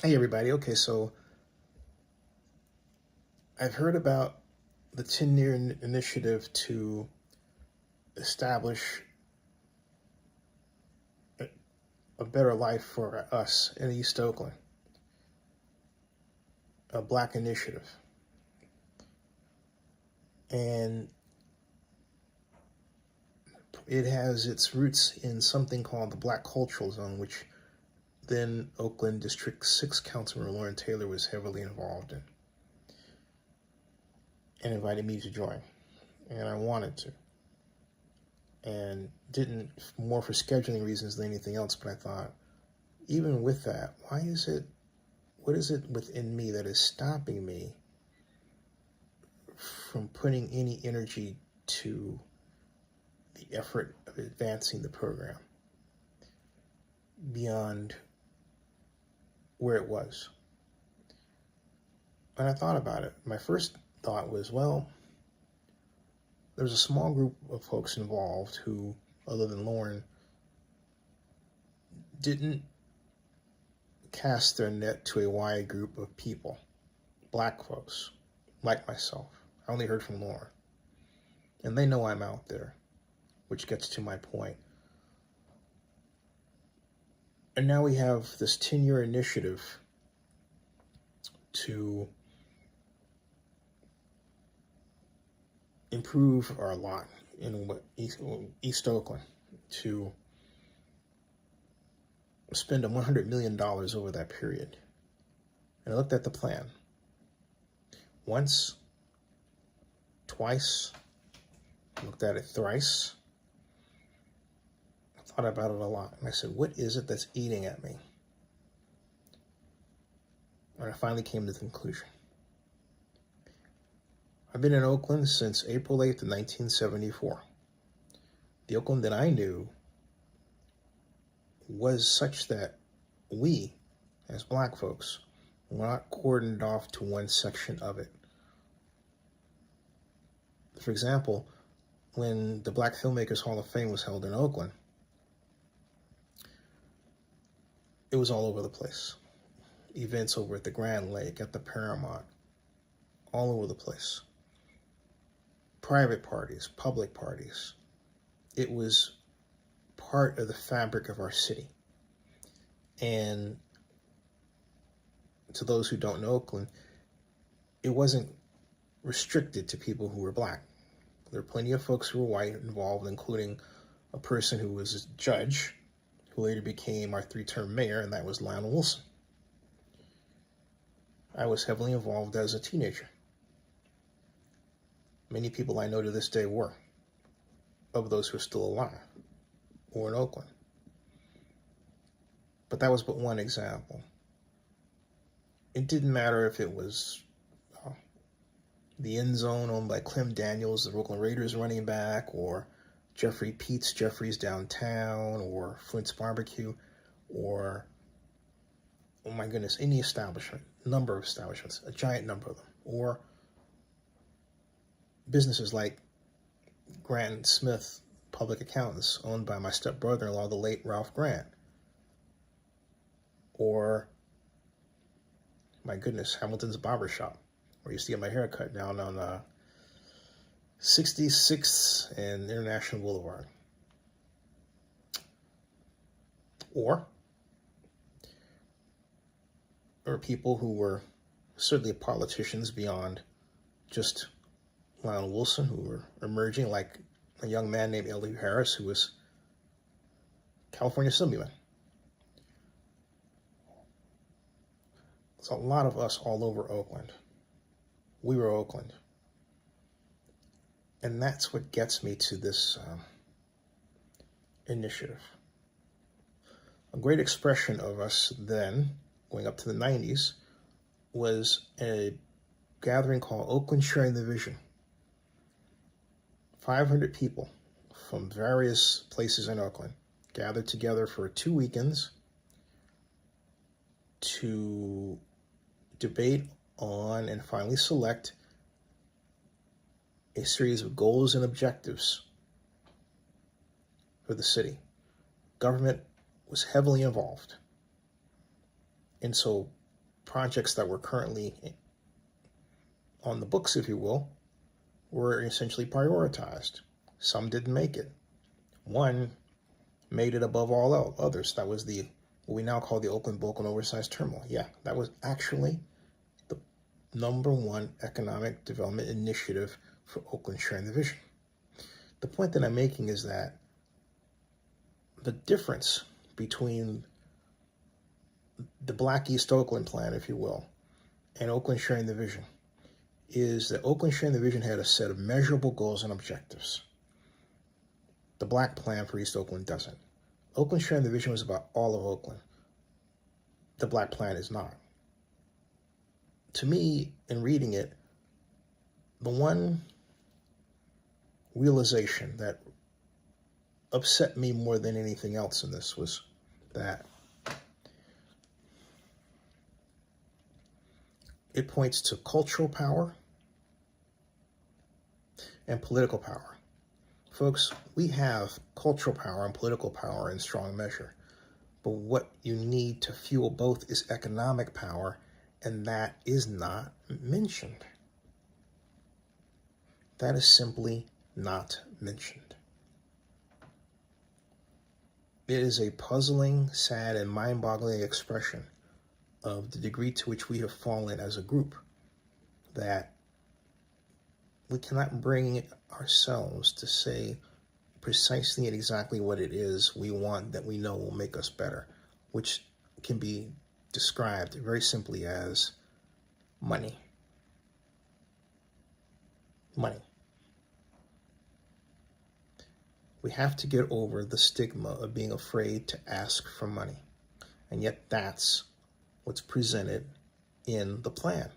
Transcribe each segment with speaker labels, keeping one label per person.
Speaker 1: Hey everybody. Okay, so I've heard about the 10-year initiative to establish a better life for us in East Oakland, a black initiative. And it has its roots in something called the Black Cultural Zone, which then Oakland District 6 Councilman Lauren Taylor was heavily involved in and invited me to join. And I wanted to. And didn't, more for scheduling reasons than anything else, but I thought, even with that, what is it within me that is stopping me from putting any energy to the effort of advancing the program beyond where it was? And I thought about it. My first thought was, well, there's a small group of folks involved who, other than Lauren, didn't cast their net to a wide group of people, black folks, like myself. I only heard from Lauren. And they know I'm out there, which gets to my point. And now we have this 10-year initiative to improve our lot in East Oakland, to spend $100 million over that period. And I looked at the plan. Once, twice, looked at it thrice. I thought about it a lot. And I said, what is it that's eating at me? And I finally came to the conclusion. I've been in Oakland since April 8th of 1974. The Oakland that I knew was such that we, as black folks, were not cordoned off to one section of it. For example, when the Black Filmmakers Hall of Fame was held in Oakland, it was all over the place. Events over at the Grand Lake, at the Paramount, all over the place. Private parties, public parties. It was part of the fabric of our city. And to those who don't know Oakland, it wasn't restricted to people who were black. There were plenty of folks who were white involved, including a person who was a judge, who later became our 3-term mayor, and that was Lionel Wilson. I was heavily involved as a teenager. Many people I know to this day were, of those who are still alive or in Oakland. But that was but one example. It didn't matter if it was the end zone owned by Clem Daniels, the Oakland Raiders running back, or Jeffrey Pete's Jeffrey's downtown, or Flint's Barbecue, or, oh my goodness, any establishment, number of establishments, a giant number of them, or businesses like Grant Smith Public Accountants, owned by my step-brother-in-law, the late Ralph Grant, or, my goodness, Hamilton's Barbershop, where you used to get my hair cut down on 66th and International Boulevard. Or there were people who were certainly politicians beyond just Lionel Wilson, who were emerging, like a young man named Elihu Harris, who was California Assemblyman. There's a lot of us all over Oakland. We were Oakland. And that's what gets me to this initiative. A great expression of us then, going up to the 90s, was a gathering called Oakland Sharing the Vision. 500 people from various places in Oakland gathered together for 2 weekends to debate on and finally select a series of goals and objectives for the city. Government was heavily involved. And so projects that were currently on the books, if you will, were essentially prioritized. Some didn't make it. One made it above all others. That was what we now call the Oakland Bulk and Oversized Terminal. Yeah, that was actually the #1 economic development initiative for Oakland sharing the vision. The point that I'm making is that the difference between the Black East Oakland plan, if you will, and Oakland sharing the vision is that Oakland sharing the vision had a set of measurable goals and objectives. The Black plan for East Oakland doesn't. Oakland sharing the vision was about all of Oakland. The Black plan is not. To me, in reading it, the one realization that upset me more than anything else in this was that it points to cultural power and political power. Folks, we have cultural power and political power in strong measure, but what you need to fuel both is economic power, and that is not mentioned. That is simply not mentioned. It is a puzzling, sad, and mind-boggling expression of the degree to which we have fallen as a group, that we cannot bring ourselves to say precisely and exactly what it is we want that we know will make us better, which can be described very simply as money. Money. We have to get over the stigma of being afraid to ask for money. And yet that's what's presented in the plan.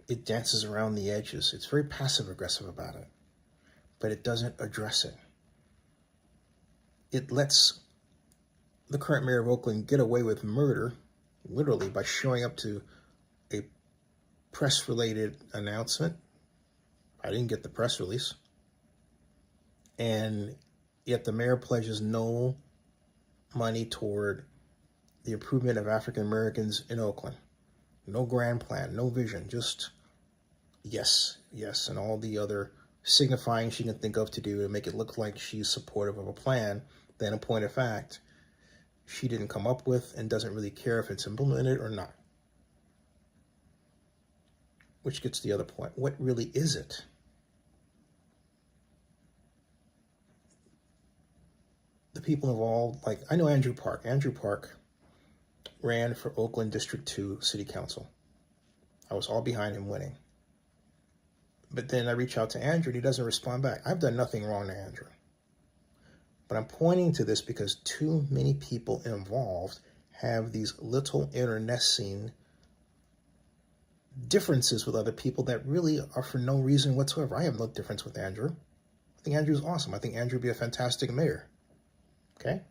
Speaker 1: It dances around the edges. It's very passive-aggressive about it, but it doesn't address it. It lets the current mayor of Oakland get away with murder, literally, by showing up to a press-related announcement. I didn't get the press release. And yet the mayor pledges no money toward the improvement of African Americans in Oakland. No grand plan, no vision, just yes, yes, and all the other signifying she can think of to do to make it look like she's supportive of a plan that, in point of fact, she didn't come up with and doesn't really care if it's implemented or not. Which gets to the other point. What really is it? The people involved, like, I know Andrew Park. Andrew Park ran for Oakland District 2 City Council. I was all behind him winning. But then I reach out to Andrew and he doesn't respond back. I've done nothing wrong to Andrew. But I'm pointing to this because too many people involved have these little internecine differences with other people that really are for no reason whatsoever. I have no difference with Andrew. I think Andrew's awesome. I think Andrew would be a fantastic mayor. Okay?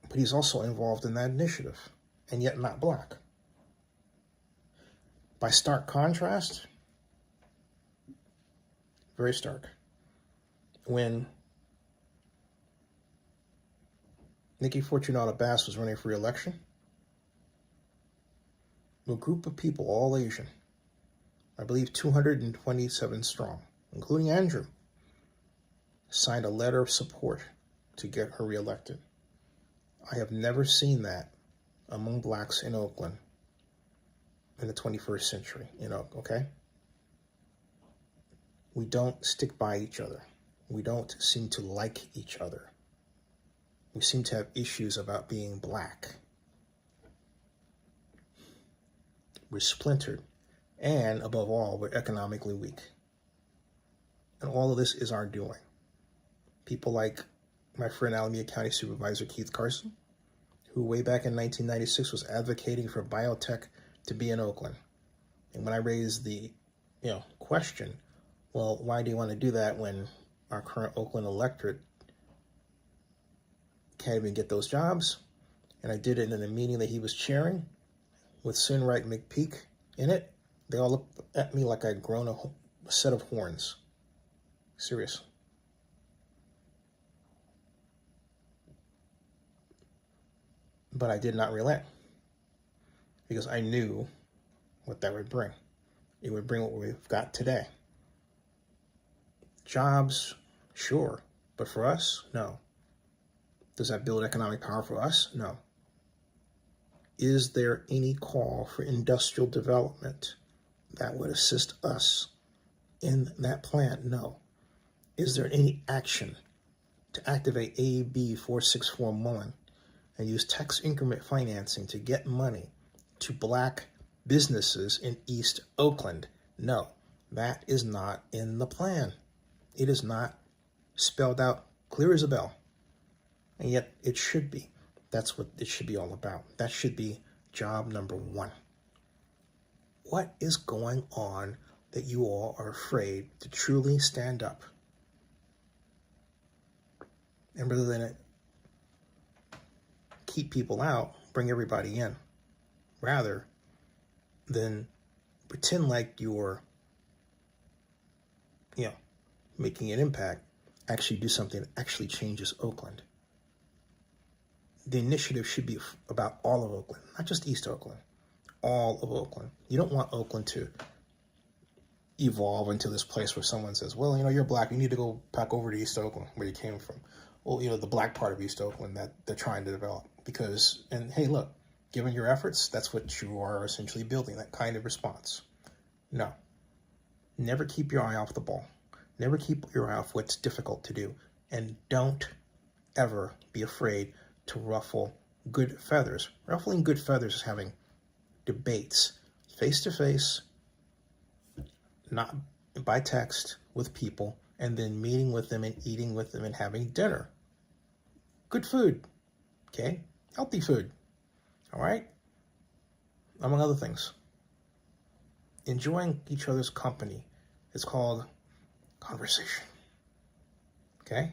Speaker 1: But he's also involved in that initiative, and yet not Black. By stark contrast, very stark, when Nikki Fortunato Bass was running for re-election, a group of people, all Asian, I believe 227 strong, including Andrew, signed a letter of support to get her reelected. I have never seen that among Blacks in Oakland in the 21st century, okay? We don't stick by each other. We don't seem to like each other. We seem to have issues about being Black. We're splintered, and above all, we're economically weak. And all of this is our doing. People like my friend Alameda County Supervisor Keith Carson, who way back in 1996 was advocating for biotech to be in Oakland. And when I raised the question, well, why do you want to do that when our current Oakland electorate can't even get those jobs? And I did it in a meeting that he was chairing with Sinwright McPeak in it. They all looked at me like I'd grown a set of horns. Serious. But I did not relent because I knew what that would bring. It would bring what we've got today. Jobs, sure, but for us, no. Does that build economic power for us? No. Is there any call for industrial development that would assist us in that plan? No. Is there any action to activate AB 4641 and use tax increment financing to get money to black businesses in East Oakland? No, that is not in the plan. It is not spelled out clear as a bell. And yet it should be. That's what it should be all about. That should be job number one. What is going on that you all are afraid to truly stand up? And rather than keep people out, bring everybody in. Rather than pretend like you're, making an impact, actually do something that actually changes Oakland. The initiative should be about all of Oakland, not just East Oakland, all of Oakland. You don't want Oakland to evolve into this place where someone says, well, you're black, you need to go back over to East Oakland, where you came from. Well, the black part of East Oakland that they're trying to develop. And hey, look, given your efforts, that's what you are essentially building, that kind of response. No. Never keep your eye off the ball. Never keep your eye off what's difficult to do. And don't ever be afraid to ruffle good feathers. Ruffling good feathers is having debates face-to-face, not by text, with people, and then meeting with them and eating with them and having dinner. Good food, okay? Healthy food, all right? Among other things. Enjoying each other's company is called conversation, okay?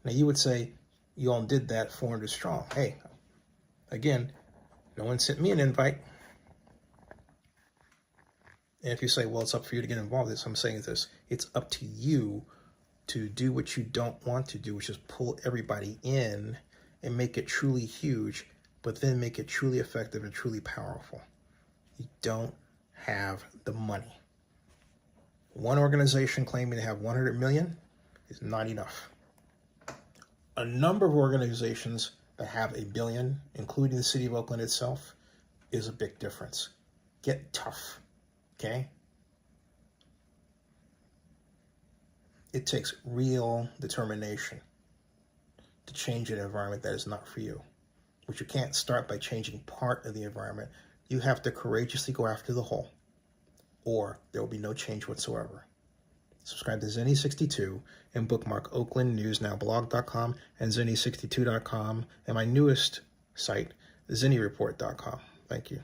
Speaker 1: Now you would say, you all did that 400 strong. Hey, again, no one sent me an invite. And if you say, well, it's up for you to get involved in this, I'm saying this, it's up to you to do what you don't want to do, which is pull everybody in and make it truly huge, but then make it truly effective and truly powerful. You don't have the money. One organization claiming to have 100 million is not enough. A number of organizations that have $1 billion, including the city of Oakland itself, is a big difference. Get tough, okay? It takes real determination to change an environment that is not for you. But you can't start by changing part of the environment. You have to courageously go after the whole, or there will be no change whatsoever. Subscribe to Zenny62 and bookmark OaklandNewsNowBlog.com and Zenny62.com and my newest site, ZennyReport.com. Thank you.